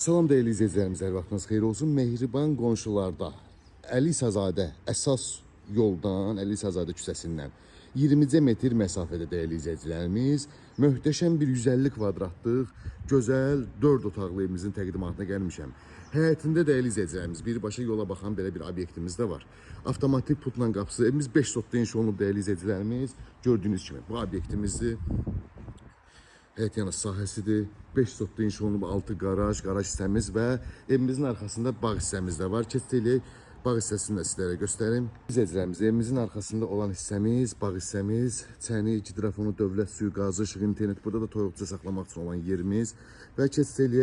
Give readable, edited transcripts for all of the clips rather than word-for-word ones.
Salam dəyərli izləyicilərimiz, hər vaxtınız xeyir olsun. Mehriban qonşularda Əli Səzadə əsas yoldan, Əli Səzadə küçəsindən 20 metr məsafədə dəyərli izləyicilərimiz, möhtəşəm bir 150 kvadratlıq gözəl 4 otaqlı evimizin təqdimatına gəlmişəm. Həyətində dəyərli izləyicilərimiz birbaşa yola baxan belə bir obyektimiz də var. Avtomatik putla qapısı, evimiz 5 sotda inşa olunub dəyərli izləyicilərimiz. Gördüyünüz kimi bu obyektimizdir. Həyət yanı sahəsidir. 5 sotda inşa olunub 6 garaj hissəmiz və evimizin arxasında bağ hissəmiz də var. Keçsək bağ hissəsini də sizlərə göstərim. İzləyicilərimiz, evimizin arxasında olan hissəmiz, bağ hissəmiz, çəni, hidrofonu, dövlət suyu, qazı, işıq, internet, burada da toyuqca saxlamaq üçün olan yerimiz və keçsək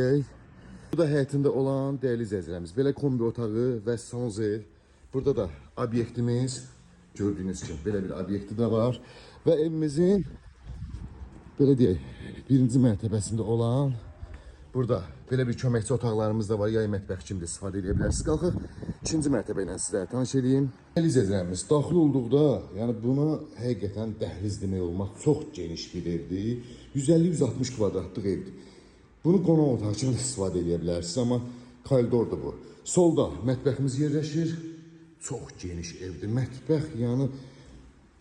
bu da həyətində olan dəyərli izləyicilərimiz. Belə kombi otağı və sanuzel. Burada da obyektimiz, gördüyünüz kimi belə bir obyekti də var və evimizin belə deyək, birinci mərtəbəsində olan burada belə bir köməkçi otaqlarımız da var. Yay mətbəx kimi də istifadə edə bilərsiniz. Qalxıq ikinci mərtəbə ilə sizlərə tanış edeyim. Dəyərli izləyicilərimiz, daxil olduqda, yəni buna həqiqətən dəhliz demək olmaq çox geniş bir evdir. 150-160 kvadratlıq evdir. Bunu qonaq otağı kimi də istifadə edə bilərsiniz, amma koridordur bu. Solda mətbəximiz yerləşir. Çox geniş evdir. Mətbəx yəni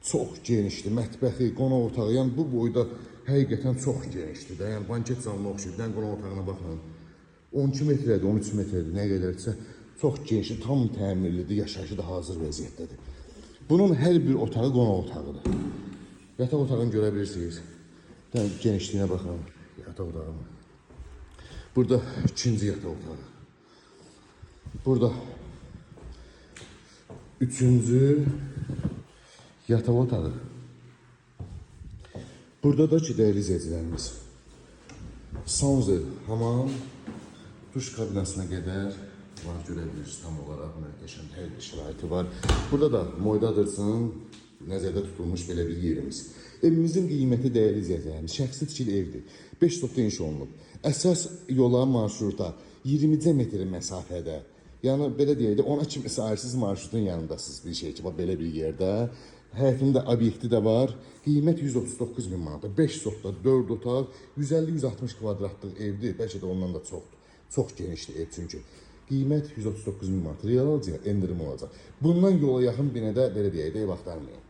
çox genişdir. Mətbəxi, qonaq otağı, yəni bu boyda həqiqətən çox genişdir də. Yəni banket zalına oxşayır. Dən qonaq otağına baxın. 12 metrədir, 13 metrədir, nə qədərsə çox genişdir, tam təmirlidir, yaşayışı da hazır vəziyyətdədir. Bunun hər bir otağı qonaq otağıdır. Yataq otağını görə bilirsiniz. Genişliyinə baxın. Yataq otağı. Burada ikinci yataq otağı. Burada üçüncü yataq otağı. Burada da ki, dəyərli izləyicilərimiz, sanuzel, hamam, duş kabinasına qədər var, görə bilirsiniz, tam olaraq möhtəşəm hər bir şəraiti var. Burada da moydadırsan, nəzərdə tutulmuş belə bir yerimiz. Evimizin qiyməti dəyərli izləyicilərimiz, şəxsi tikili evdir. 5 sotda inşa olunub. Əsas yola, marşruta 20 metr məsafədə. Yəni, belə deyək də, ona kimi sahibsiz marşrutun yanındasınız bir şey ki, belə bir yerdə. Həyətində obyekti də var. Qiymət 139 min manat. 5 sotda 4 otaq, 150-160 kvadratlıq evdir. Bəlkə də ondan da çoxdur. Çox genişdir ev çünki. Qiymət 139 min manat. Real alacaq, endirim olacaq. Bundan yola yaxın binədə belə deyək də ev axtarmayın.